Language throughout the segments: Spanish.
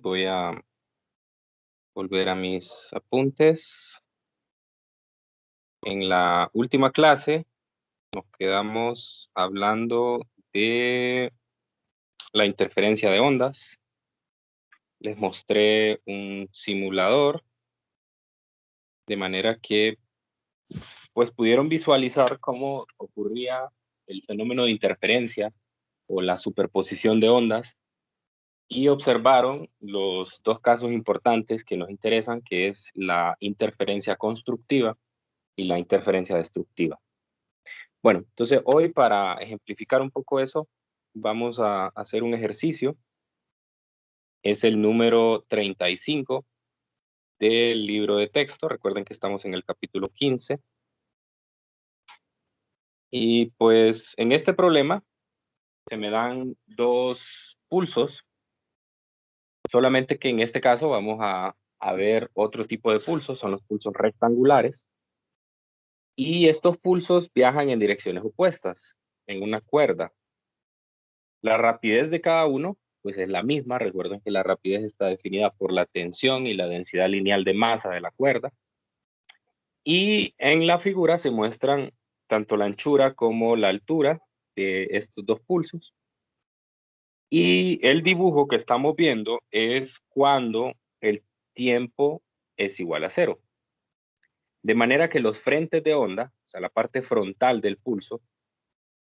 Voy a volver a mis apuntes. En la última clase nos quedamos hablando de la interferencia de ondas. Les mostré un simulador de manera que pues pudieron visualizar cómo ocurría el fenómeno de interferencia o la superposición de ondas y observaron los dos casos importantes que nos interesan, que es la interferencia constructiva y la interferencia destructiva. Bueno, entonces hoy para ejemplificar un poco eso, vamos a hacer un ejercicio. Es el número 35 del libro de texto. Recuerden que estamos en el capítulo 15. Y pues en este problema se me dan dos pulsos, solamente que en este caso vamos a ver otro tipo de pulsos, son los pulsos rectangulares. Y estos pulsos viajan en direcciones opuestas, en una cuerda. La rapidez de cada uno, pues es la misma. Recuerden que la rapidez está definida por la tensión y la densidad lineal de masa de la cuerda. Y en la figura se muestran tanto la anchura como la altura de estos dos pulsos. Y el dibujo que estamos viendo es cuando el tiempo es igual a cero. De manera que los frentes de onda, o sea, la parte frontal del pulso,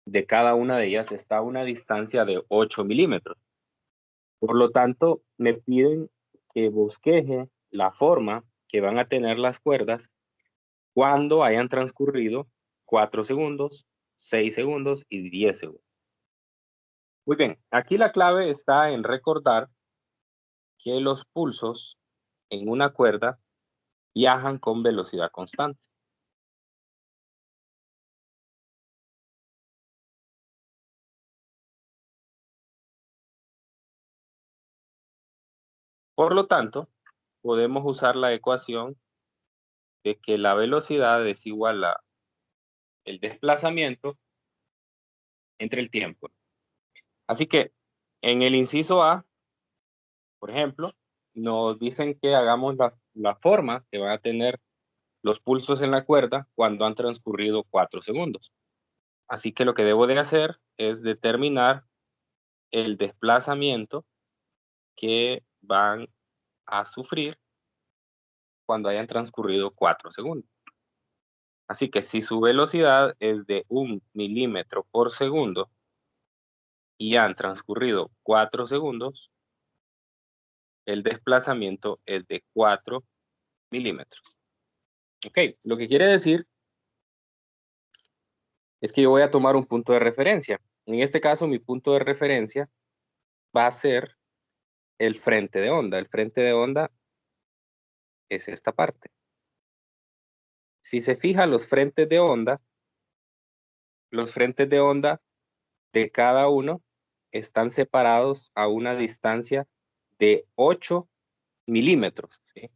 de cada una de ellas está a una distancia de 8 milímetros. Por lo tanto, me piden que bosqueje la forma que van a tener las cuerdas cuando hayan transcurrido 4 segundos, 6 segundos y 10 segundos. Muy bien, aquí la clave está en recordar que los pulsos en una cuerda viajan con velocidad constante. Por lo tanto, podemos usar la ecuación de que la velocidad es igual a el desplazamiento entre el tiempo. Así que en el inciso A, por ejemplo, nos dicen que hagamos la forma que van a tener los pulsos en la cuerda cuando han transcurrido 4 segundos. Así que lo que debo de hacer es determinar el desplazamiento que van a sufrir cuando hayan transcurrido 4 segundos. Así que si su velocidad es de 1 milímetro por segundo y han transcurrido 4 segundos, el desplazamiento es de 4 milímetros. Ok, lo que quiere decir es que yo voy a tomar un punto de referencia. En este caso, mi punto de referencia va a ser el frente de onda. El frente de onda es esta parte. Si se fija, los frentes de onda de cada uno están separados a una distancia de 8 milímetros, ¿sí?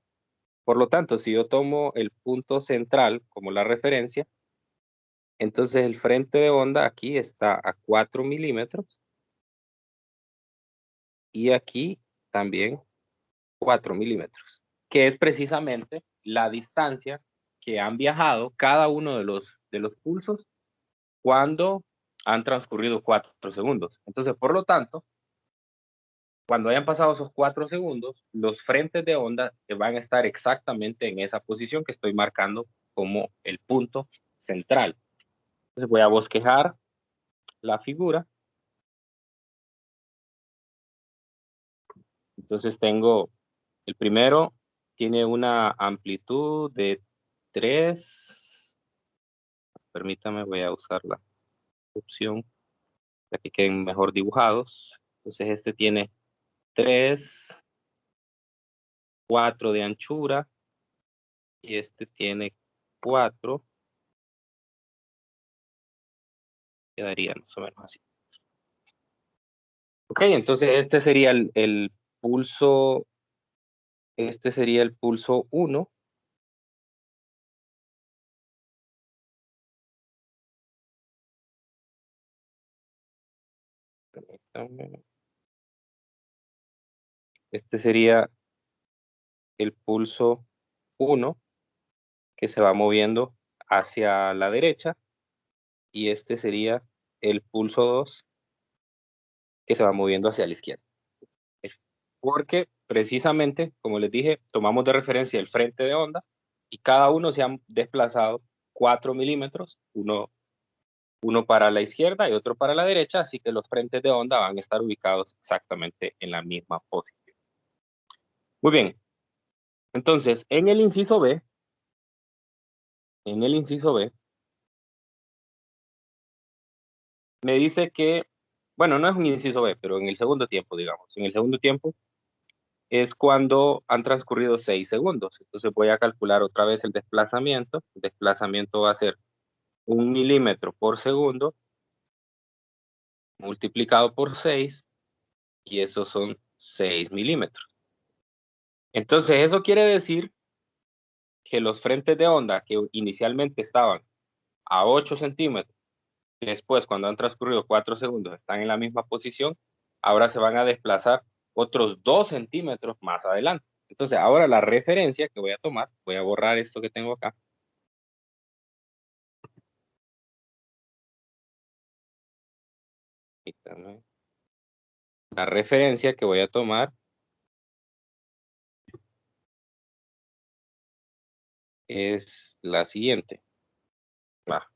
Por lo tanto, si yo tomo el punto central como la referencia, entonces el frente de onda aquí está a 4 milímetros y aquí también 4 milímetros, que es precisamente la distancia que han viajado cada uno de los pulsos cuando han transcurrido 4 segundos. Entonces, por lo tanto, cuando hayan pasado esos 4 segundos, los frentes de onda van a estar exactamente en esa posición que estoy marcando como el punto central. Entonces voy a bosquejar la figura. Entonces tengo, el primero tiene una amplitud de 3. Permítame, voy a usar la opción para que queden mejor dibujados. Entonces este tiene 3, 4 de anchura y este tiene 4, quedaría más o menos así. Ok, entonces pulso, este sería el pulso 1. Permítanme. Este sería el pulso 1 que se va moviendo hacia la derecha y este sería el pulso 2 que se va moviendo hacia la izquierda. Es porque precisamente, como les dije, tomamos de referencia el frente de onda y cada uno se han desplazado 4 milímetros, uno para la izquierda y otro para la derecha, así que los frentes de onda van a estar ubicados exactamente en la misma posición. Muy bien, entonces en el inciso B, me dice que, bueno, no es un inciso B, pero en el segundo tiempo, digamos, en el segundo tiempo es cuando han transcurrido 6 segundos. Entonces voy a calcular otra vez el desplazamiento. El desplazamiento va a ser 1 milímetro por segundo multiplicado por 6 y esos son 6 milímetros. Entonces eso quiere decir que los frentes de onda que inicialmente estaban a 8 centímetros, después cuando han transcurrido 4 segundos están en la misma posición, ahora se van a desplazar otros 2 centímetros más adelante. Entonces ahora la referencia que voy a tomar, voy a borrar esto que tengo acá. La referencia que voy a tomar es la siguiente. Va.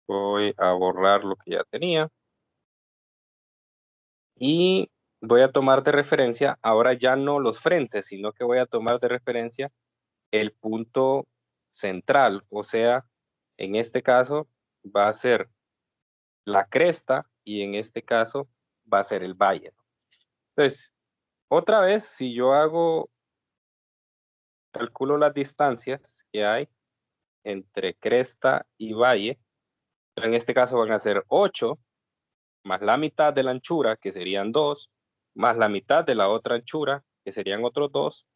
Voy a borrar lo que ya tenía. Y voy a tomar de referencia ahora ya no los frentes, sino que voy a tomar de referencia el punto central. O sea, en este caso va a ser la cresta y en este caso va a ser el valle. Entonces, otra vez, si yo calculo las distancias que hay entre cresta y valle, en este caso van a ser 8 más la mitad de la anchura, que serían 2, más la mitad de la otra anchura, que serían otros 2.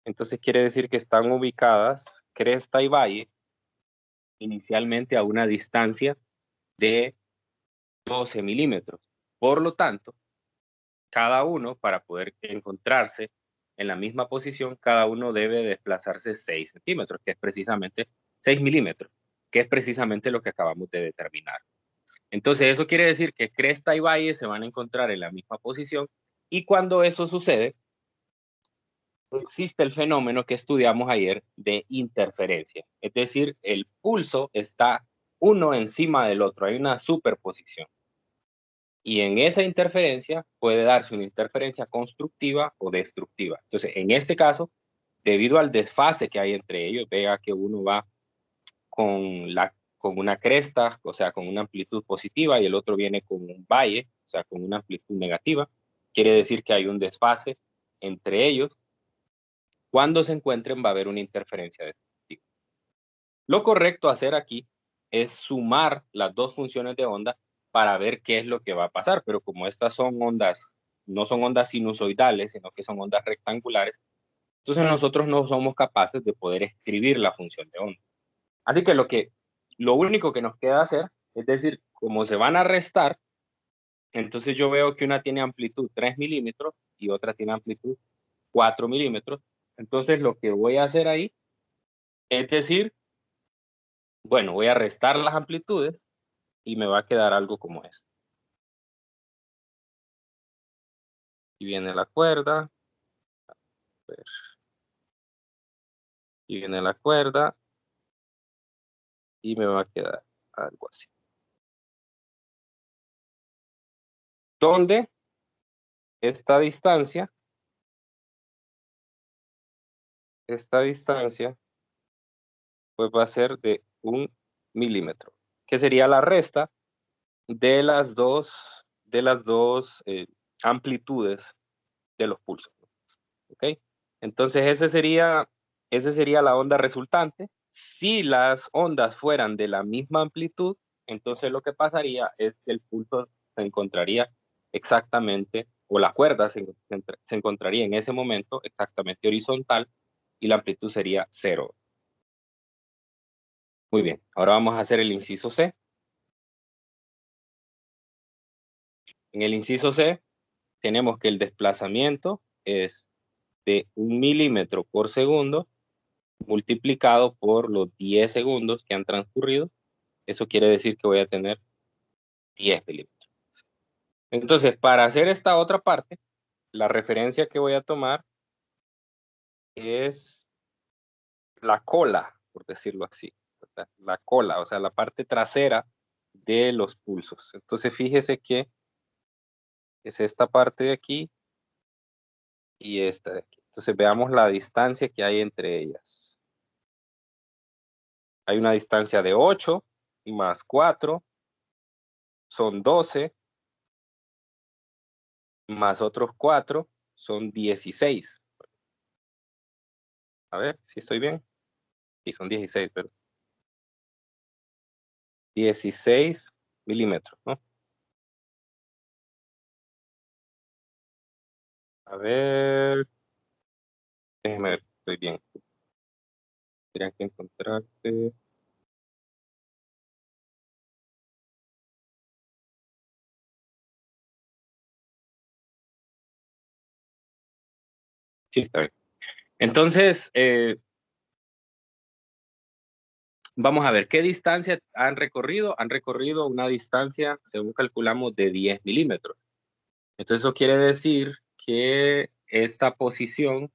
Entonces quiere decir que están ubicadas cresta y valle inicialmente a una distancia de 12 milímetros. Por lo tanto, cada uno, para poder encontrarse en la misma posición, cada uno debe desplazarse 6 centímetros, que es precisamente 6 milímetros, que es precisamente lo que acabamos de determinar. Entonces, eso quiere decir que cresta y valle se van a encontrar en la misma posición y cuando eso sucede, existe el fenómeno que estudiamos ayer de interferencia. Es decir, el pulso está uno encima del otro, hay una superposición. Y en esa interferencia puede darse una interferencia constructiva o destructiva. Entonces, en este caso, debido al desfase que hay entre ellos, vea que uno va con una cresta, o sea, con una amplitud positiva, y el otro viene con un valle, o sea, con una amplitud negativa. Quiere decir que hay un desfase entre ellos. Cuando se encuentren va a haber una interferencia destructiva. Lo correcto a hacer aquí es sumar las dos funciones de onda para ver qué es lo que va a pasar, pero como estas son ondas, no son ondas sinusoidales, sino que son ondas rectangulares, entonces nosotros no somos capaces de poder escribir la función de onda. Así que lo único que nos queda hacer, es decir, como se van a restar, entonces yo veo que una tiene amplitud 3 milímetros y otra tiene amplitud 4 milímetros. Entonces lo que voy a hacer ahí es decir, bueno, voy a restar las amplitudes y me va a quedar algo como esto. Y viene la cuerda, y viene la cuerda y me va a quedar algo así. Donde esta distancia, pues va a ser de 1 milímetro, que sería la resta de las dos amplitudes de los pulsos. ¿Ok? Entonces ese sería la onda resultante. Si las ondas fueran de la misma amplitud, entonces lo que pasaría es que el pulso se encontraría exactamente, o la cuerda se encontraría en ese momento exactamente horizontal y la amplitud sería 0. Muy bien, ahora vamos a hacer el inciso C. En el inciso C, tenemos que el desplazamiento es de 1 milímetro por segundo multiplicado por los 10 segundos que han transcurrido. Eso quiere decir que voy a tener 10 milímetros. Entonces, para hacer esta otra parte, la referencia que voy a tomar es la cola, por decirlo así, ¿verdad? La cola, o sea, la parte trasera de los pulsos. Entonces, fíjese que es esta parte de aquí y esta de aquí. Entonces, veamos la distancia que hay entre ellas. Hay una distancia de 8 más 4 son 12, más otros 4 son 16. A ver si estoy bien. Sí, son 16, pero 16 milímetros, ¿no? A ver, déjeme ver, estoy bien. Tendría que encontrarte. Sí, está bien. Entonces, vamos a ver, ¿qué distancia han recorrido? Han recorrido una distancia, según calculamos, de 10 milímetros. Entonces, eso quiere decir que esta posición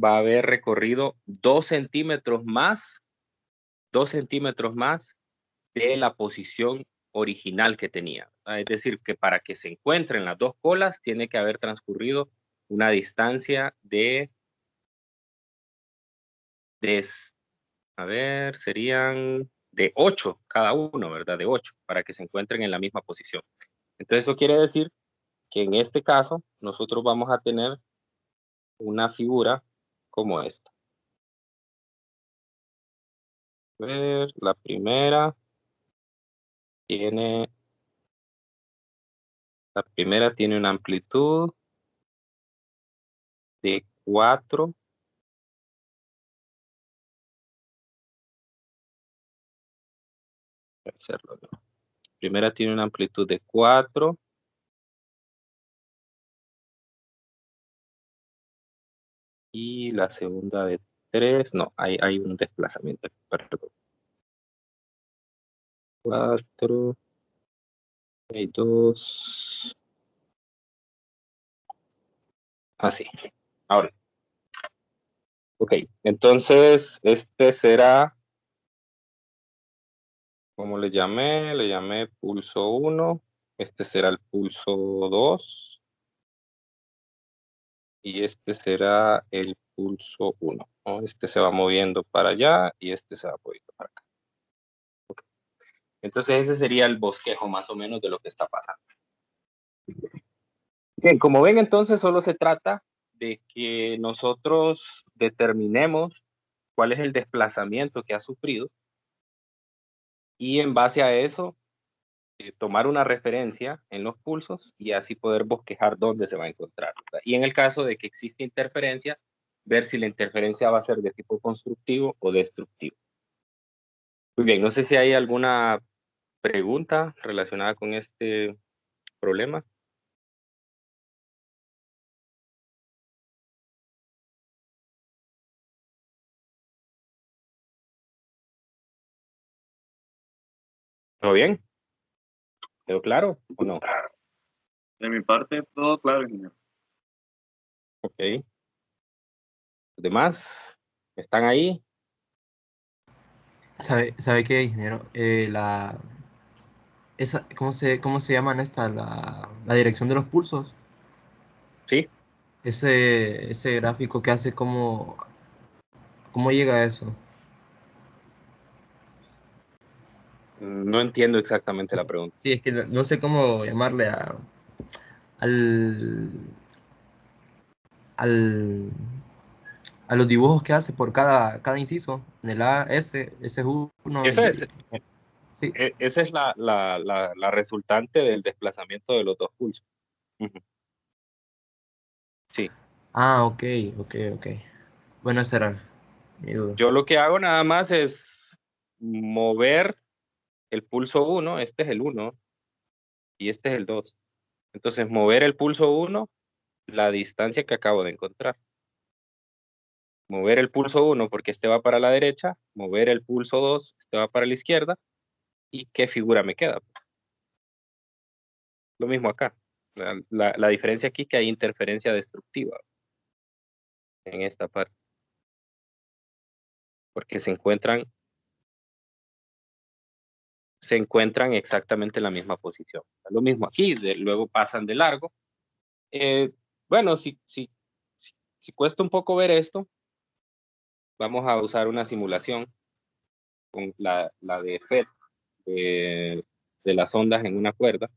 va a haber recorrido 2 centímetros más, 2 centímetros más de la posición original que tenía. Es decir, que para que se encuentren las dos colas, tiene que haber transcurrido una distancia de a ver, serían de 8 cada uno, ¿verdad? De 8 para que se encuentren en la misma posición. Entonces, eso quiere decir que en este caso, nosotros vamos a tener una figura como esta. A ver, tiene, la primera tiene una amplitud de 4. Hacerlo, ¿no? Primera tiene una amplitud de 4 y la segunda de 3. No, hay un desplazamiento, perdón. 4, hay 2. Así. Ahora, ok, entonces este será, ¿cómo le llamé? Le llamé pulso 1, este será el pulso 2 y este será el pulso 1, ¿no? Este se va moviendo para allá y este se va moviendo para acá. Okay. Entonces ese sería el bosquejo más o menos de lo que está pasando. Bien, como ven entonces solo se trata de que nosotros determinemos cuál es el desplazamiento que ha sufrido y en base a eso tomar una referencia en los pulsos y así poder bosquejar dónde se va a encontrar, ¿verdad? Y en el caso de que existe interferencia, ver si la interferencia va a ser de tipo constructivo o destructivo. Muy bien, no sé si hay alguna pregunta relacionada con este problema. ¿Todo bien? ¿Quedó claro o no? De mi parte, todo claro, ingeniero. Ok. ¿Los demás están ahí? ¿Sabe qué, ingeniero? ¿Cómo se llaman esta? La dirección de los pulsos. Sí. Ese gráfico que hace, ¿cómo llega a eso? No entiendo exactamente la pregunta. Sí, es que no sé cómo llamarle al, al, a los dibujos que hace por cada inciso. En el A, S es uno Esa es, sí. esa es la resultante del desplazamiento de los dos pulsos. Ujú. Sí. Ah, ok, ok. Bueno, esa era mi duda. Yo lo que hago nada más es mover el pulso 1, este es el 1, y este es el 2. Entonces, mover el pulso 1, la distancia que acabo de encontrar. Mover el pulso 1 porque este va para la derecha, mover el pulso 2, este va para la izquierda, ¿y qué figura me queda? Lo mismo acá. La diferencia aquí es que hay interferencia destructiva en esta parte, porque se encuentran exactamente en la misma posición. Lo mismo aquí, luego pasan de largo. Eh, bueno, si cuesta un poco ver esto, vamos a usar una simulación con la de FET de las ondas en una cuerda.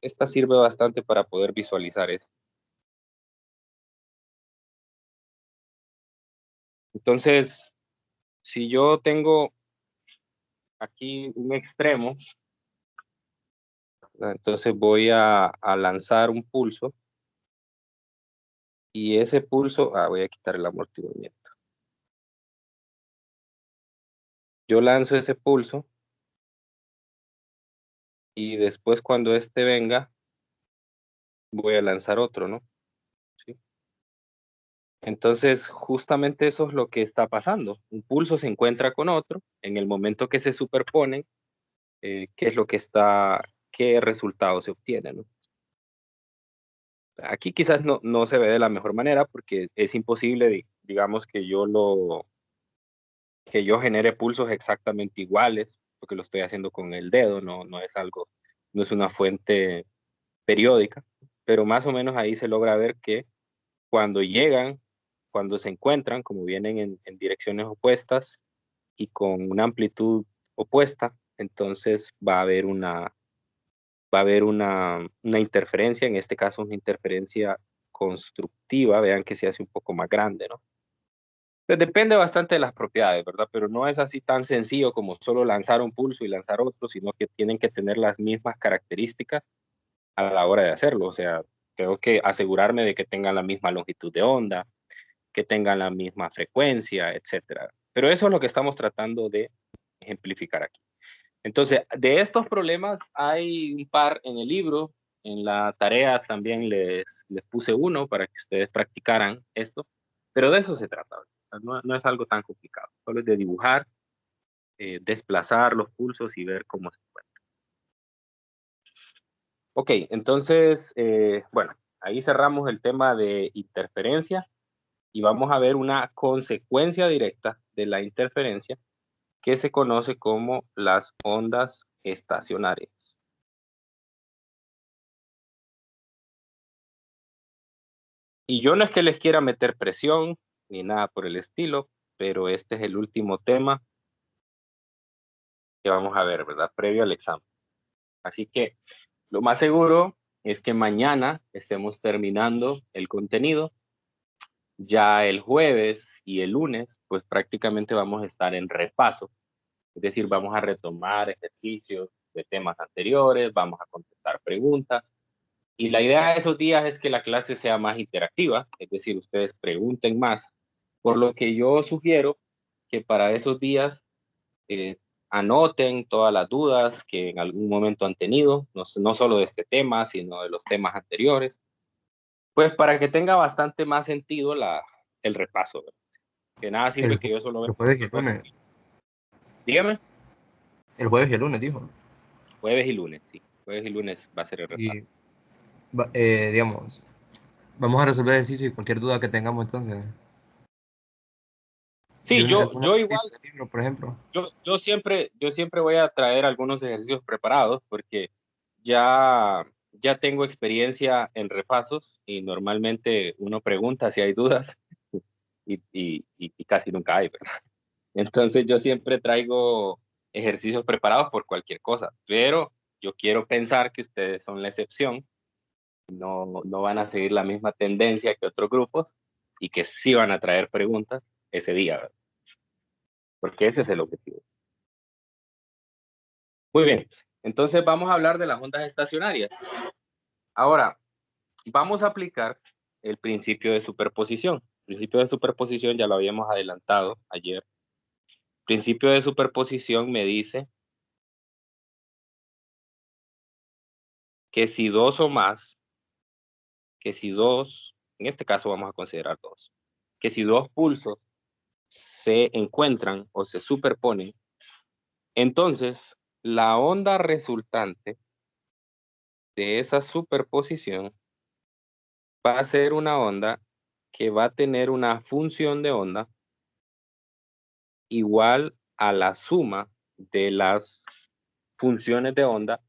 Esta sirve bastante para poder visualizar esto. Entonces, si yo tengo aquí un extremo, entonces voy a lanzar un pulso y ese pulso, voy a quitar el amortiguamiento. Yo lanzo ese pulso y después cuando este venga, voy a lanzar otro, ¿no? ¿Sí? Entonces, justamente eso es lo que está pasando. Un pulso se encuentra con otro, en el momento que se superponen, ¿qué es lo que está, qué resultado se obtiene, ¿no? Aquí quizás no se ve de la mejor manera porque es imposible, digamos, que yo genere pulsos exactamente iguales, porque lo estoy haciendo con el dedo, no es algo, no es una fuente periódica, pero más o menos ahí se logra ver que cuando llegan, cuando se encuentran, como vienen en direcciones opuestas y con una amplitud opuesta, entonces va a haber una interferencia, en este caso una interferencia constructiva, vean que se hace un poco más grande, ¿no? Pues depende bastante de las propiedades, ¿verdad? Pero no es así tan sencillo como solo lanzar un pulso y lanzar otro, sino que tienen que tener las mismas características a la hora de hacerlo. O sea, tengo que asegurarme de que tengan la misma longitud de onda, que tengan la misma frecuencia, etcétera. Pero eso es lo que estamos tratando de ejemplificar aquí. Entonces, de estos problemas hay un par en el libro, en la tarea también les puse uno para que ustedes practicaran esto, pero de eso se trata. No es algo tan complicado, solo es de dibujar, desplazar los pulsos y ver cómo se encuentra. Ok, entonces, bueno, ahí cerramos el tema de interferencia y vamos a ver una consecuencia directa de la interferencia que se conoce como las ondas estacionarias. Y yo no es que les quiera meter presión ni nada por el estilo, pero este es el último tema que vamos a ver, ¿verdad? Previo al examen. Así que lo más seguro es que mañana estemos terminando el contenido. Ya el jueves y el lunes, pues prácticamente vamos a estar en repaso. Es decir, vamos a retomar ejercicios de temas anteriores, vamos a contestar preguntas. Y la idea de esos días es que la clase sea más interactiva, es decir, ustedes pregunten más, por lo que yo sugiero que para esos días anoten todas las dudas que en algún momento han tenido, no solo de este tema, sino de los temas anteriores, pues para que tenga bastante más sentido el repaso, ¿verdad? Que nada sirve que yo solo El vea. jueves y el lunes. Dígame, El jueves y el lunes, dijo. jueves y lunes, sí, jueves y lunes va a ser el repaso. Y, digamos, vamos a resolver el ejercicio y cualquier duda que tengamos entonces. Sí, Algún yo ejercicio igual, del libro, por ejemplo. yo siempre voy a traer algunos ejercicios preparados porque ya tengo experiencia en repasos y normalmente uno pregunta si hay dudas y casi nunca hay, ¿verdad? Entonces yo siempre traigo ejercicios preparados por cualquier cosa, pero yo quiero pensar que ustedes son la excepción, no van a seguir la misma tendencia que otros grupos y que sí van a traer preguntas ese día, ¿verdad? Porque ese es el objetivo. Muy bien, entonces vamos a hablar de las ondas estacionarias. Ahora, vamos a aplicar el principio de superposición. El principio de superposición ya lo habíamos adelantado ayer. El principio de superposición me dice que si dos o más, que si dos, en este caso vamos a considerar dos, que si dos pulsos se encuentran o se superponen, entonces la onda resultante de esa superposición va a ser una onda que va a tener una función de onda igual a la suma de las funciones de onda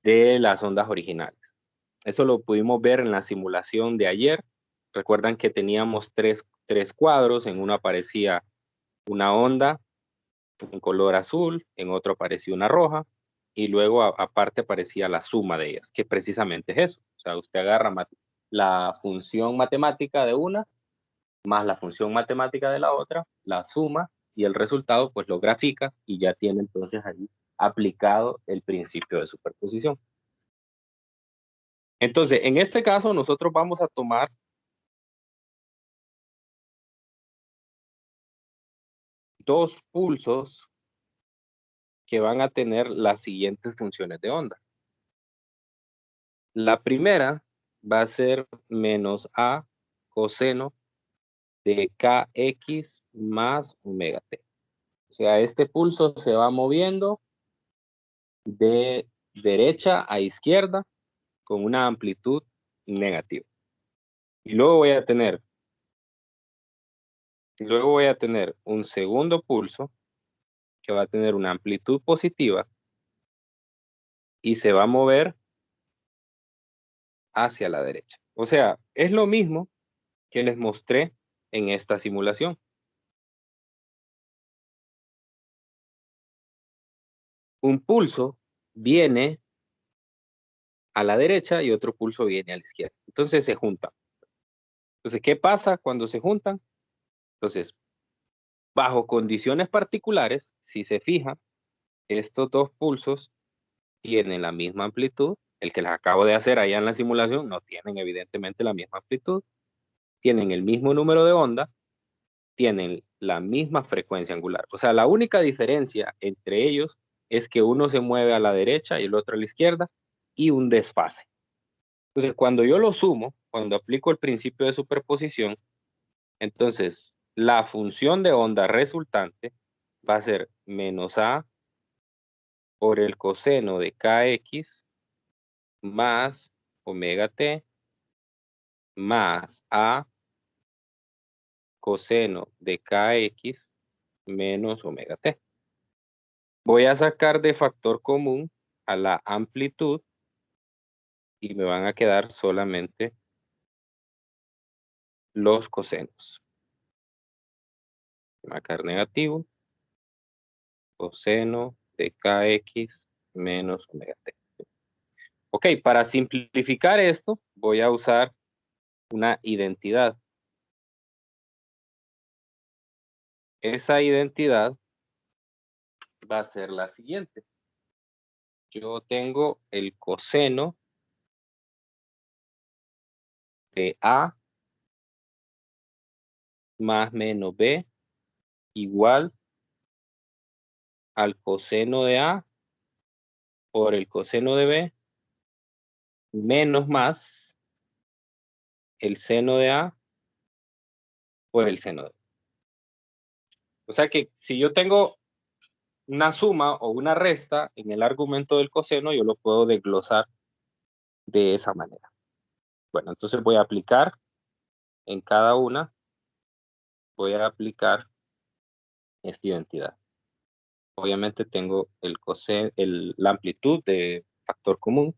de las ondas originales. Eso lo pudimos ver en la simulación de ayer. Recuerdan que teníamos tres cuadros, en uno aparecía una onda en color azul, en otro aparecía una roja, y luego aparte aparecía la suma de ellas, que precisamente es eso. O sea, usted agarra la función matemática de una, más la función matemática de la otra, la suma, y el resultado pues lo grafica, y ya tiene entonces ahí aplicado el principio de superposición. Entonces, en este caso, nosotros vamos a tomar dos pulsos que van a tener las siguientes funciones de onda. La primera va a ser menos A coseno de kx más omega t. O sea, este pulso se va moviendo de derecha a izquierda con una amplitud negativa. Y luego voy a tener un segundo pulso que va a tener una amplitud positiva y se va a mover hacia la derecha. O sea, es lo mismo que les mostré en esta simulación. Un pulso viene a la derecha y otro pulso viene a la izquierda. Entonces se juntan. Entonces, ¿qué pasa cuando se juntan? Entonces, bajo condiciones particulares, si se fija, estos dos pulsos tienen la misma amplitud. El que les acabo de hacer allá en la simulación no tienen evidentemente la misma amplitud. Tienen el mismo número de onda, tienen la misma frecuencia angular. O sea, la única diferencia entre ellos es que uno se mueve a la derecha y el otro a la izquierda y un desfase. Entonces, cuando yo lo sumo, cuando aplico el principio de superposición, entonces la función de onda resultante va a ser menos A por el coseno de kx más omega t más A coseno de kx menos omega t. Voy a sacar de factor común a la amplitud y me van a quedar solamente los cosenos. Marcar negativo, coseno de kx menos omega t. Ok, para simplificar esto, voy a usar una identidad. Esa identidad va a ser la siguiente. Yo tengo el coseno de A más menos B igual al coseno de A por el coseno de B menos más el seno de A por el seno de B. O sea que si yo tengo una suma o una resta en el argumento del coseno, yo lo puedo desglosar de esa manera. Bueno, entonces voy a aplicar en cada una, voy a aplicar esta identidad. Obviamente tengo el coseno, la amplitud de factor común.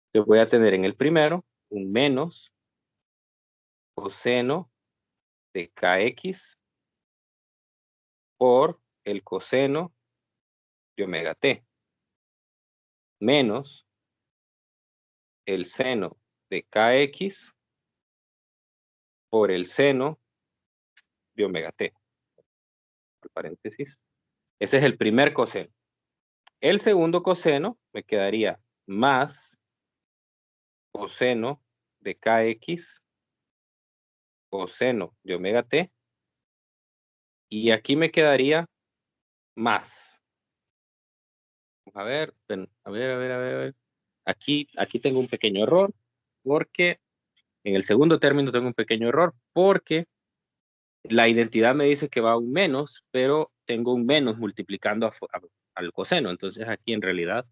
Entonces voy a tener en el primero un menos coseno de kx por el coseno de omega t menos el seno de kx por el seno de omega t. Entre paréntesis. Ese es el primer coseno. El segundo coseno me quedaría más coseno de kx coseno de omega t. Y aquí me quedaría más. A ver, a ver. aquí tengo un pequeño error, porque en el segundo término tengo un pequeño error, porque la identidad me dice que va a un menos, pero tengo un menos multiplicando al coseno. Entonces aquí en realidad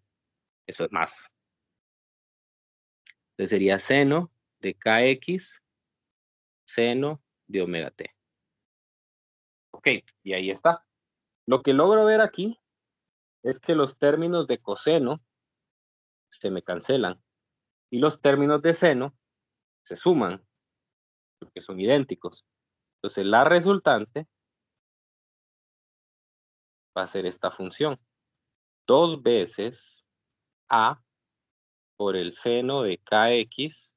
eso es más. Entonces sería seno de kx, seno de omega t. Ok, y ahí está. Lo que logro ver aquí es que los términos de coseno se me cancelan y los términos de seno se suman, porque son idénticos. Entonces la resultante va a ser esta función. 2 veces a por el seno de kx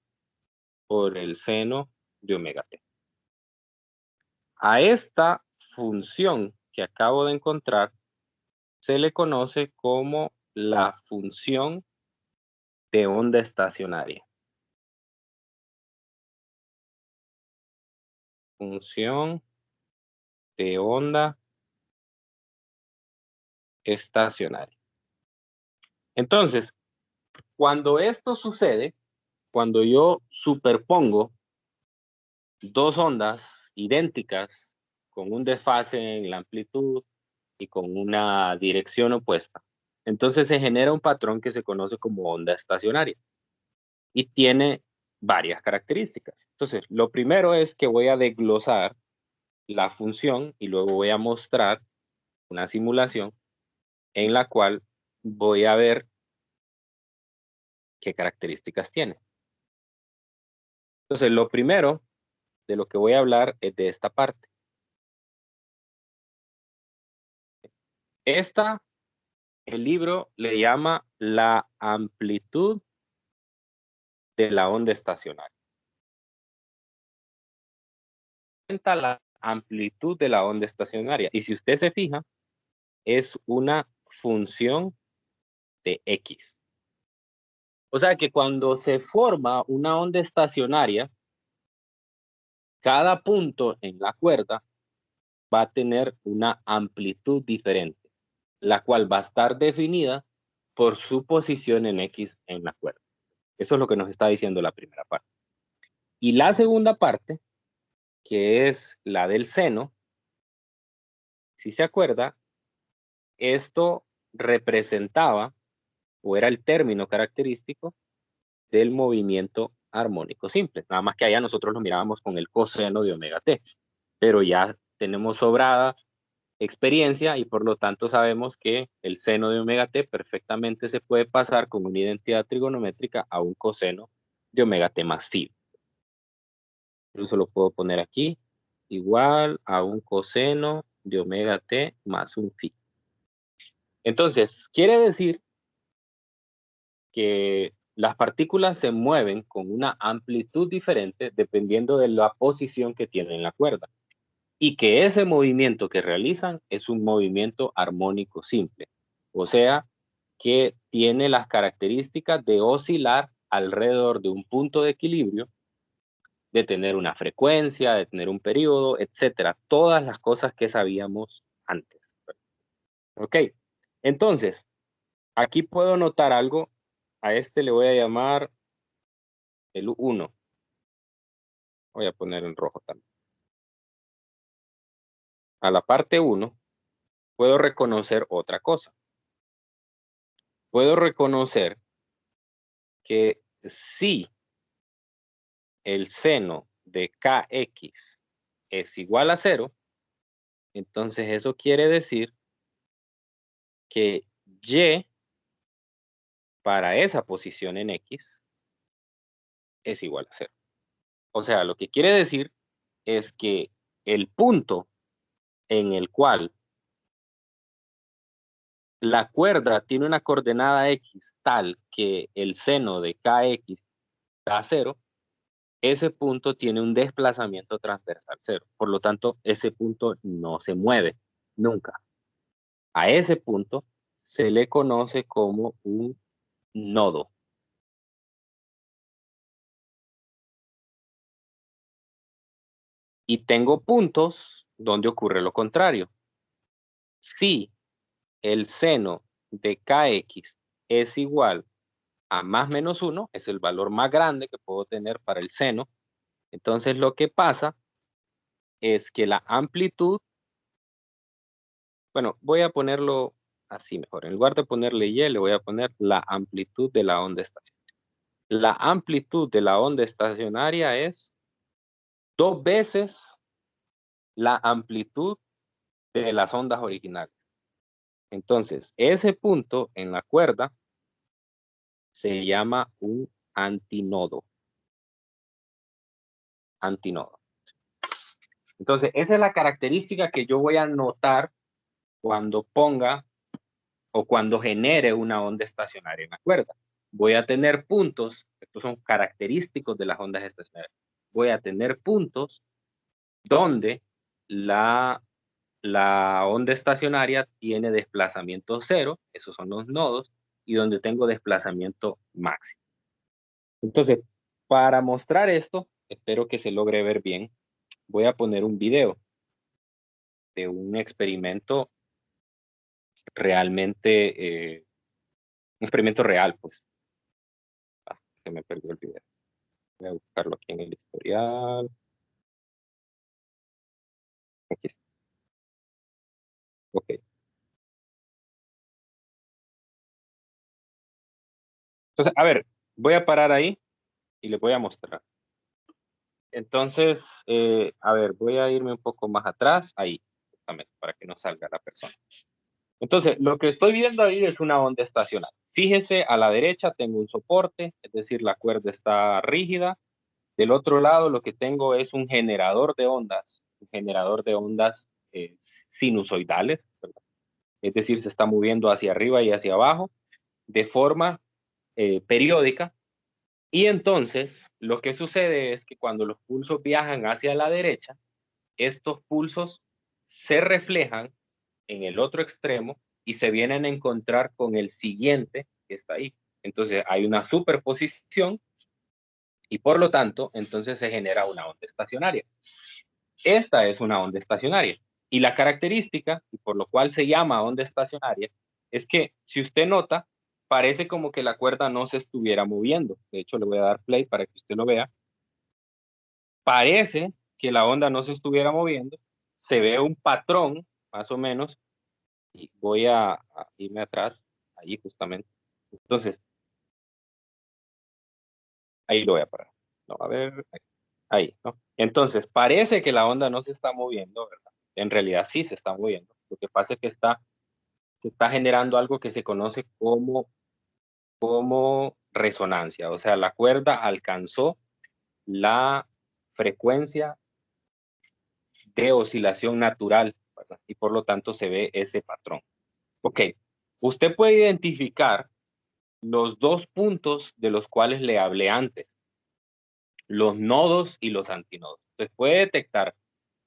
por el seno de omega t. A esta función que acabo de encontrar se le conoce como la función de onda estacionaria. Función de onda estacionaria. Entonces, cuando esto sucede, cuando yo superpongo dos ondas idénticas con un desfase en la amplitud y con una dirección opuesta, entonces se genera un patrón que se conoce como onda estacionaria y tiene varias características. Entonces, lo primero es que voy a desglosar la función y luego voy a mostrar una simulación en la cual voy a ver qué características tiene. Entonces, lo primero de lo que voy a hablar es de esta parte. El libro le llama la amplitud de la onda estacionaria. La amplitud de la onda estacionaria. Y si usted se fija, es una función de X. O sea que cuando se forma una onda estacionaria, cada punto en la cuerda va a tener una amplitud diferente, la cual va a estar definida por su posición en X en la cuerda. Eso es lo que nos está diciendo la primera parte. Y la segunda parte, que es la del seno, si se acuerda, esto representaba o era el término característico del movimiento armónico simple. Nada más que allá nosotros lo mirábamos con el coseno de omega t, pero ya tenemos sobrada experiencia y por lo tanto sabemos que el seno de omega t perfectamente se puede pasar con una identidad trigonométrica a un coseno de omega t más phi. Incluso lo puedo poner aquí, igual a un coseno de omega t más un phi. Entonces, quiere decir que las partículas se mueven con una amplitud diferente dependiendo de la posición que tienen en la cuerda. Y que ese movimiento que realizan es un movimiento armónico simple. O sea, que tiene las características de oscilar alrededor de un punto de equilibrio, de tener una frecuencia, de tener un periodo, etcétera. Todas las cosas que sabíamos antes. Ok, entonces, aquí puedo notar algo. A este le voy a llamar el 1. Voy a poner en rojo también. A la parte 1 puedo reconocer otra cosa. Puedo reconocer que si el seno de kx es igual a 0, entonces eso quiere decir que y para esa posición en x es igual a 0. O sea, lo que quiere decir es que el punto en el cual la cuerda tiene una coordenada x tal que el seno de kx da 0, ese punto tiene un desplazamiento transversal 0. Por lo tanto, ese punto no se mueve nunca. A ese punto se le conoce como un nodo. Y tengo puntos donde ocurre lo contrario. Si el seno de kx es igual a más menos 1 es el valor más grande que puedo tener para el seno. Entonces lo que pasa es que la amplitud, bueno, voy a ponerlo así mejor. En lugar de ponerle Y, le voy a poner la amplitud de la onda estacionaria. La amplitud de la onda estacionaria es 2 veces la amplitud de las ondas originales. Entonces, ese punto en la cuerda se llama un antinodo. Antinodo. Entonces, esa es la característica que yo voy a notar cuando ponga o cuando genere una onda estacionaria en la cuerda. Voy a tener puntos, estos son característicos de las ondas estacionarias. Voy a tener puntos donde la onda estacionaria tiene desplazamiento cero, esos son los nodos, y donde tengo desplazamiento máximo. Entonces, para mostrar esto, espero que se logre ver bien, voy a poner un video de un experimento realmente, un experimento real, pues. Se me perdió el video. Voy a buscarlo aquí en el historial. Aquí está. Ok. Entonces, a ver, voy a parar ahí y les voy a mostrar. Entonces, a ver, voy a irme un poco más atrás, ahí, justamente, para que no salga la persona. Entonces, lo que estoy viendo ahí es una onda estacionaria. Fíjese, a la derecha tengo un soporte, es decir, la cuerda está rígida. Del otro lado, lo que tengo es un generador de ondas sinusoidales, ¿verdad? Es decir, se está moviendo hacia arriba y hacia abajo de forma periódica. Y entonces, lo que sucede es que cuando los pulsos viajan hacia la derecha, estos pulsos se reflejan en el otro extremo y se vienen a encontrar con el siguiente que está ahí. Entonces, hay una superposición y por lo tanto, entonces se genera una onda estacionaria. Esta es una onda estacionaria. Y la característica, y por lo cual se llama onda estacionaria, es que si usted nota, parece como que la cuerda no se estuviera moviendo. De hecho, le voy a dar play para que usted lo vea. Parece que la onda no se estuviera moviendo. Se ve un patrón, más o menos, y voy a irme atrás, ahí justamente. Entonces, ahí lo voy a parar. No, a ver, ahí, ¿no? Entonces, parece que la onda no se está moviendo, ¿verdad? En realidad sí se está moviendo. Lo que pasa es que se está generando algo que se conoce como resonancia. O sea, la cuerda alcanzó la frecuencia de oscilación natural, ¿verdad? Y por lo tanto se ve ese patrón. Ok, usted puede identificar los dos puntos de los cuales le hablé antes, los nodos y los antinodos. Usted puede detectar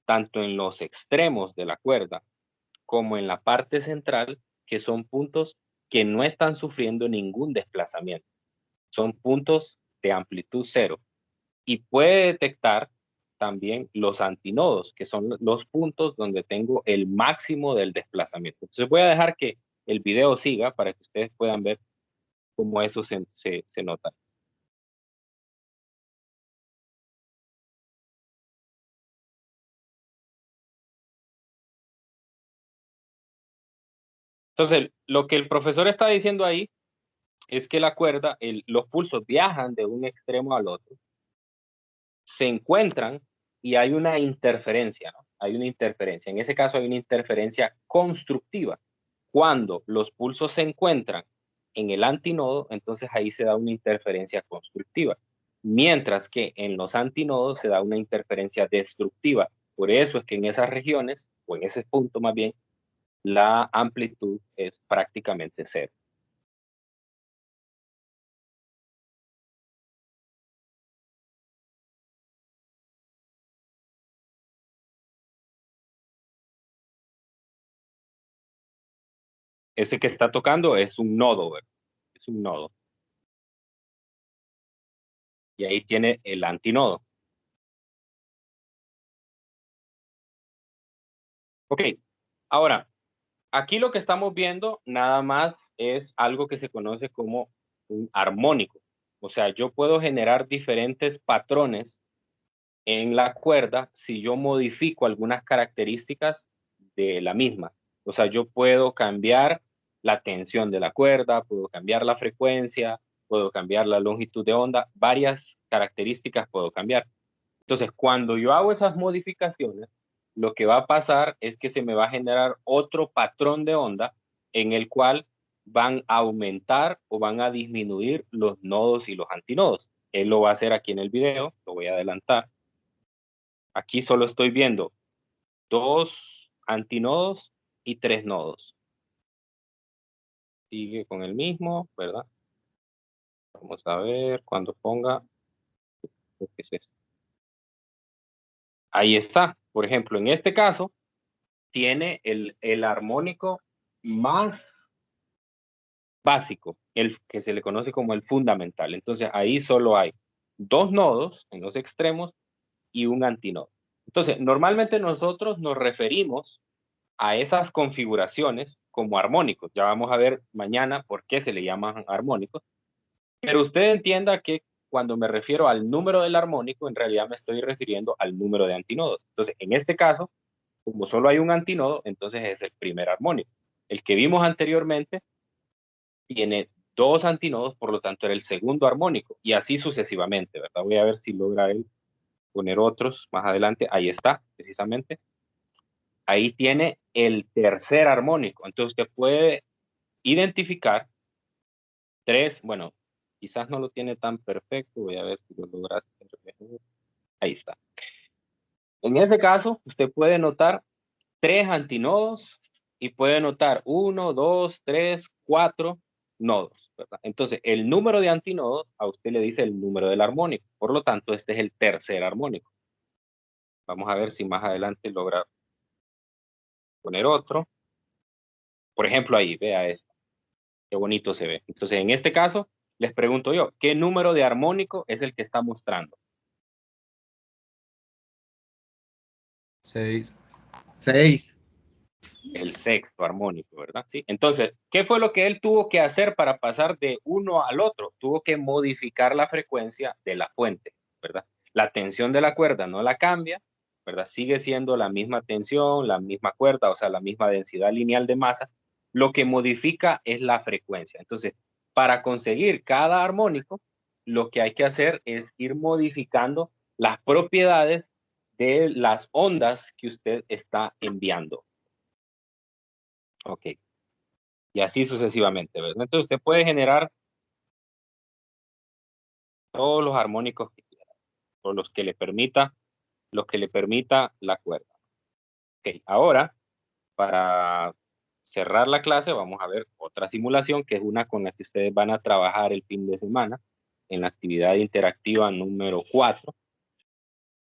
tanto en los extremos de la cuerda como en la parte central, que son puntos que no están sufriendo ningún desplazamiento. Son puntos de amplitud cero. Y puede detectar también los antinodos, que son los puntos donde tengo el máximo del desplazamiento. Entonces voy a dejar que el video siga para que ustedes puedan ver cómo eso se nota. Entonces, lo que el profesor está diciendo ahí es que la cuerda, los pulsos viajan de un extremo al otro, se encuentran y hay una interferencia, ¿no? Hay una interferencia. En ese caso hay una interferencia constructiva. Cuando los pulsos se encuentran en el antinodo, entonces ahí se da una interferencia constructiva. Mientras que en los antinodos se da una interferencia destructiva. Por eso es que en esas regiones, o en ese punto más bien, la amplitud es prácticamente cero. Ese que está tocando es un nodo, ¿verdad? Es un nodo. Y ahí tiene el antinodo. Ok, ahora, aquí lo que estamos viendo nada más es algo que se conoce como un armónico. O sea, yo puedo generar diferentes patrones en la cuerda si yo modifico algunas características de la misma. O sea, yo puedo cambiar la tensión de la cuerda, puedo cambiar la frecuencia, puedo cambiar la longitud de onda, varias características puedo cambiar. Entonces, cuando yo hago esas modificaciones, lo que va a pasar es que se me va a generar otro patrón de onda en el cual van a aumentar o van a disminuir los nodos y los antinodos. Él lo va a hacer aquí en el video, lo voy a adelantar. Aquí solo estoy viendo 2 antinodos y 3 nodos. Sigue con el mismo, ¿verdad? Vamos a ver cuando ponga. ¿Qué es esto? Ahí está. Por ejemplo, en este caso, tiene el armónico más básico, el que se le conoce como el fundamental. Entonces, ahí solo hay 2 nodos en los extremos y un antinodo. Entonces, normalmente nosotros nos referimos a esas configuraciones como armónicos. Ya vamos a ver mañana por qué se le llaman armónicos. Pero usted entienda que cuando me refiero al número del armónico, en realidad me estoy refiriendo al número de antinodos. Entonces, en este caso, como solo hay un antinodo, entonces es el primer armónico. El que vimos anteriormente tiene 2 antinodos, por lo tanto era el segundo armónico, y así sucesivamente, ¿verdad? Voy a ver si logra él poner otros más adelante. Ahí está, precisamente. Ahí tiene el tercer armónico. Entonces usted puede identificar 3, bueno, quizás no lo tiene tan perfecto, voy a ver si lo logra hacer mejor. Ahí está. En ese caso, usted puede notar 3 antinodos y puede notar 1, 2, 3, 4 nodos, ¿verdad? Entonces, el número de antinodos a usted le dice el número del armónico. Por lo tanto, este es el tercer armónico. Vamos a ver si más adelante logra poner otro. Por ejemplo, ahí, vea esto. Qué bonito se ve. Entonces, en este caso, les pregunto yo, ¿qué número de armónico es el que está mostrando? 6. 6. El sexto armónico, ¿verdad? Sí. Entonces, ¿qué fue lo que él tuvo que hacer para pasar de uno al otro? Tuvo que modificar la frecuencia de la fuente, ¿verdad? La tensión de la cuerda no la cambia, ¿verdad? Sigue siendo la misma tensión, la misma cuerda, o sea, la misma densidad lineal de masa. Lo que modifica es la frecuencia. Entonces, para conseguir cada armónico, lo que hay que hacer es ir modificando las propiedades de las ondas que usted está enviando. Ok. Y así sucesivamente, ¿verdad? Entonces usted puede generar todos los armónicos que quiera, o los que le permita la cuerda. Ok, ahora, para cerrar la clase, vamos a ver otra simulación, que es una con la que ustedes van a trabajar el fin de semana, en la actividad interactiva número 4.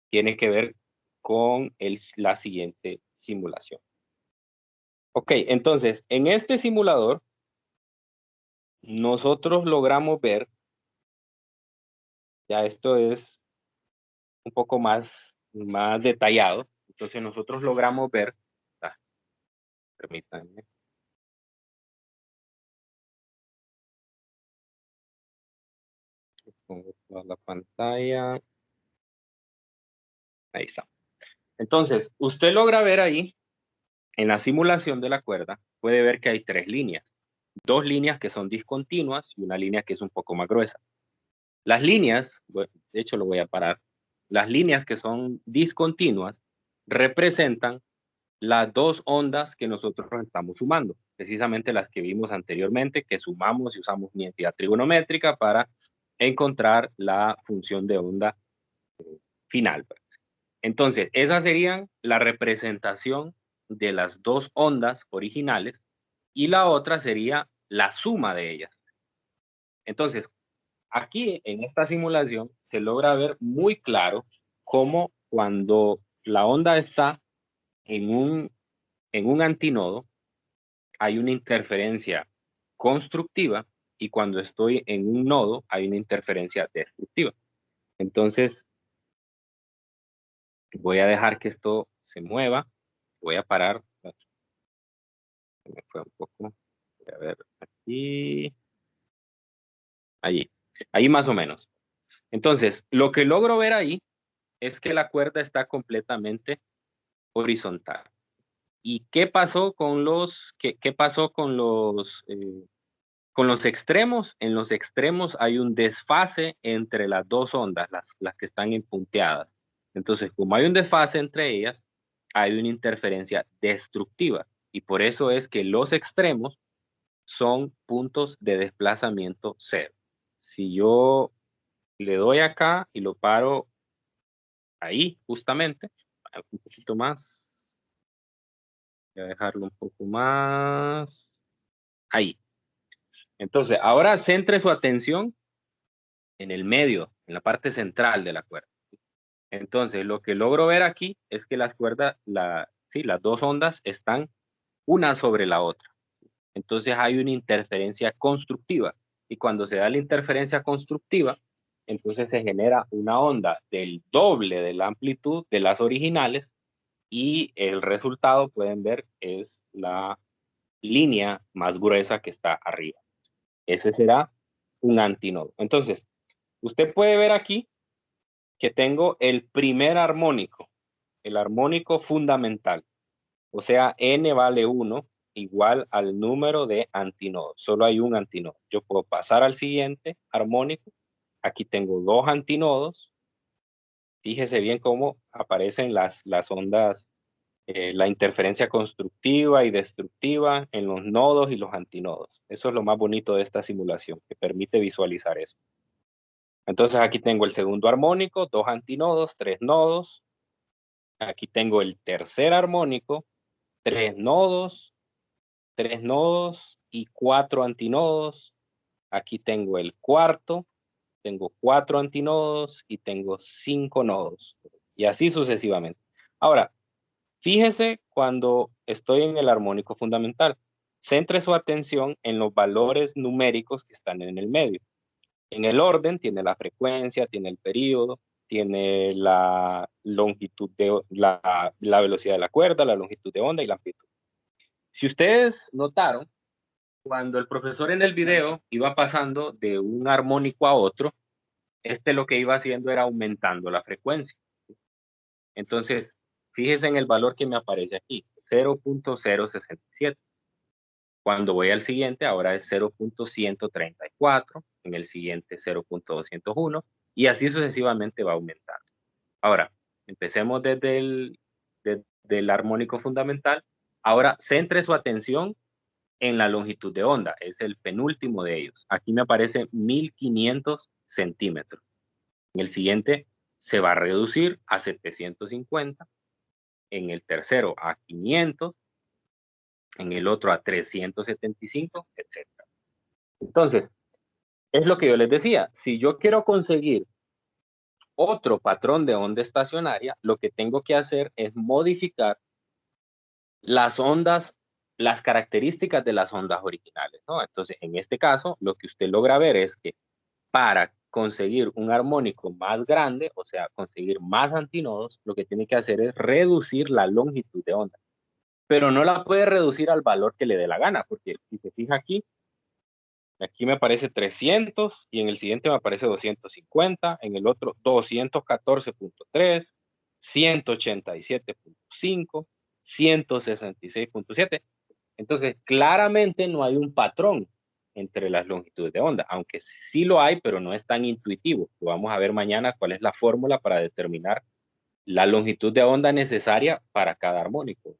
Tiene que ver con la siguiente simulación. Ok, entonces, en este simulador, nosotros logramos ver, ya esto es un poco más detallado. Entonces nosotros logramos ver, permítanme, pongo toda la pantalla, ahí está. Entonces, usted logra ver ahí, en la simulación de la cuerda, puede ver que hay 3 líneas. 2 líneas que son discontinuas y una línea que es un poco más gruesa. Las líneas, de hecho lo voy a parar, las líneas que son discontinuas representan las 2 ondas que nosotros estamos sumando, precisamente las que vimos anteriormente, que sumamos y usamos una identidad trigonométrica para encontrar la función de onda final. Entonces, esas serían la representación de las 2 ondas originales y la otra sería la suma de ellas. Entonces, aquí en esta simulación se logra ver muy claro cómo cuando la onda está en un antinodo, hay una interferencia constructiva y cuando estoy en un nodo hay una interferencia destructiva. Entonces, voy a dejar que esto se mueva. Voy a parar. Se me fue un poco. Voy a ver aquí. Ahí más o menos. Entonces, lo que logro ver ahí es que la cuerda está completamente horizontal. ¿Y qué pasó con qué pasó con los extremos? En los extremos hay un desfase entre las dos ondas, las que están punteadas. Entonces, como hay un desfase entre ellas, hay una interferencia destructiva. Y por eso es que los extremos son puntos de desplazamiento cero. Si yo le doy acá y lo paro ahí, justamente, un poquito más, voy a dejarlo un poco más, ahí. Entonces, ahora centre su atención en el medio, en la parte central de la cuerda. Entonces, lo que logro ver aquí es que las cuerdas, sí, las dos ondas están una sobre la otra. Entonces hay una interferencia constructiva. Y cuando se da la interferencia constructiva, entonces se genera una onda del doble de la amplitud de las originales y el resultado, pueden ver, es la línea más gruesa que está arriba. Ese será un antinodo. Entonces, usted puede ver aquí que tengo el primer armónico, el armónico fundamental. O sea, n vale 1 igual al número de antinodos. Solo hay un antinodo. Yo puedo pasar al siguiente armónico. Aquí tengo dos antinodos. Fíjese bien cómo aparecen las ondas, la interferencia constructiva y destructiva en los nodos y los antinodos. Eso es lo más bonito de esta simulación, que permite visualizar eso. Entonces aquí tengo el segundo armónico, dos antinodos, tres nodos. Aquí tengo el tercer armónico, tres nodos y cuatro antinodos. Aquí tengo el cuarto, tengo cuatro antinodos y tengo 5 nodos. Y así sucesivamente. Ahora, fíjese cuando estoy en el armónico fundamental. Centre su atención en los valores numéricos que están en el medio. En el orden tiene la frecuencia, tiene el período, tiene la longitud de la velocidad de la cuerda, la longitud de onda y la amplitud. Si ustedes notaron, cuando el profesor en el video iba pasando de un armónico a otro, lo que iba haciendo era aumentando la frecuencia. Entonces, fíjese en el valor que me aparece aquí, 0.067. Cuando voy al siguiente, ahora es 0.134, en el siguiente 0.201, y así sucesivamente va aumentando. Ahora, empecemos desde el armónico fundamental. Ahora, centre su atención en la longitud de onda, es el penúltimo de ellos. Aquí me aparece 1500 centímetros. En el siguiente se va a reducir a 750, en el tercero a 500, en el otro a 375, etc. Entonces, es lo que yo les decía, si yo quiero conseguir otro patrón de onda estacionaria, lo que tengo que hacer es modificar las ondas, las características de las ondas originales, ¿no? Entonces, en este caso, lo que usted logra ver es que para conseguir un armónico más grande, o sea, conseguir más antinodos, lo que tiene que hacer es reducir la longitud de onda. Pero no la puede reducir al valor que le dé la gana, porque si se fija aquí me aparece 300 y en el siguiente me aparece 250, en el otro 214.3, 187.5, 166.7. Entonces, claramente no hay un patrón entre las longitudes de onda, aunque sí lo hay, pero no es tan intuitivo. Lo vamos a ver mañana cuál es la fórmula para determinar la longitud de onda necesaria para cada armónico.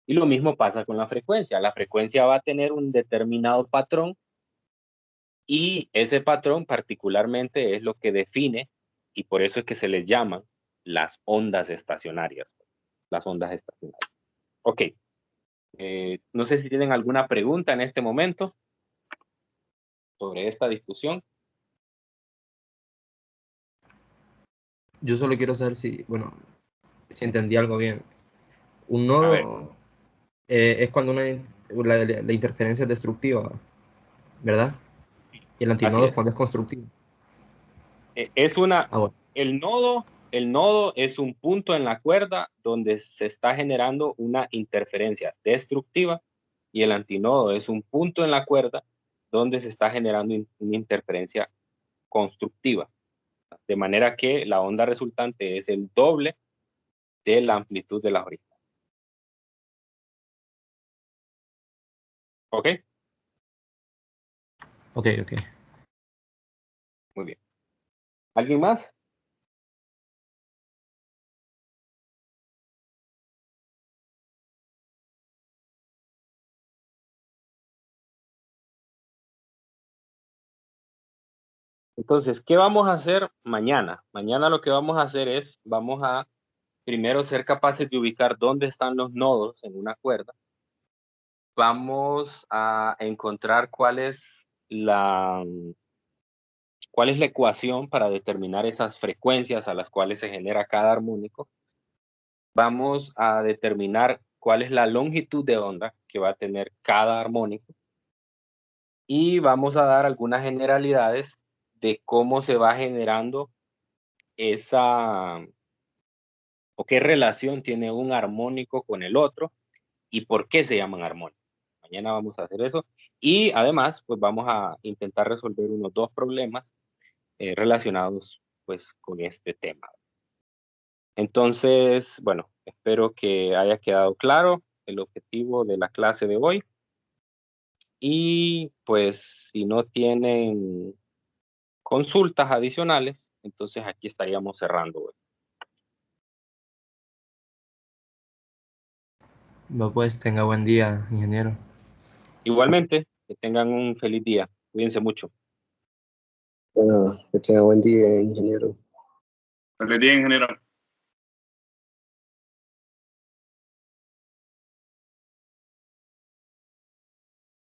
Y lo mismo pasa con la frecuencia. La frecuencia va a tener un determinado patrón y ese patrón particularmente es lo que define, y por eso es que se les llaman las ondas estacionarias. Las ondas estacionarias. Ok. No sé si tienen alguna pregunta en este momento sobre esta discusión. Yo solo quiero saber si, bueno, si entendí algo bien. Un A ver. nodo es cuando la interferencia es destructiva, ¿verdad? Y el antinodo Así es es. cuando es constructivo. Es una, Ah, bueno. el nodo es un punto en la cuerda donde se está generando una interferencia destructiva y el antinodo es un punto en la cuerda donde se está generando una interferencia constructiva. De manera que la onda resultante es el doble de la amplitud de la original. ¿Ok? Ok. Muy bien. ¿Alguien más? Entonces, ¿qué vamos a hacer mañana? Mañana lo que vamos a hacer es, vamos a primero ser capaces de ubicar dónde están los nodos en una cuerda. Vamos a encontrar cuál es la ecuación para determinar esas frecuencias a las cuales se genera cada armónico. Vamos a determinar cuál es la longitud de onda que va a tener cada armónico. Y vamos a dar algunas generalidades de cómo se va generando esa, o qué relación tiene un armónico con el otro y por qué se llaman armónicos. Mañana vamos a hacer eso. Y además, pues vamos a intentar resolver unos 2 problemas relacionados pues con este tema. Entonces, bueno, espero que haya quedado claro el objetivo de la clase de hoy. Y pues si no tienen consultas adicionales, entonces aquí estaríamos cerrando hoy. Bueno, pues tenga buen día, ingeniero. Igualmente, que tengan un feliz día. Cuídense mucho. Bueno, que tenga buen día, ingeniero. Feliz día, ingeniero.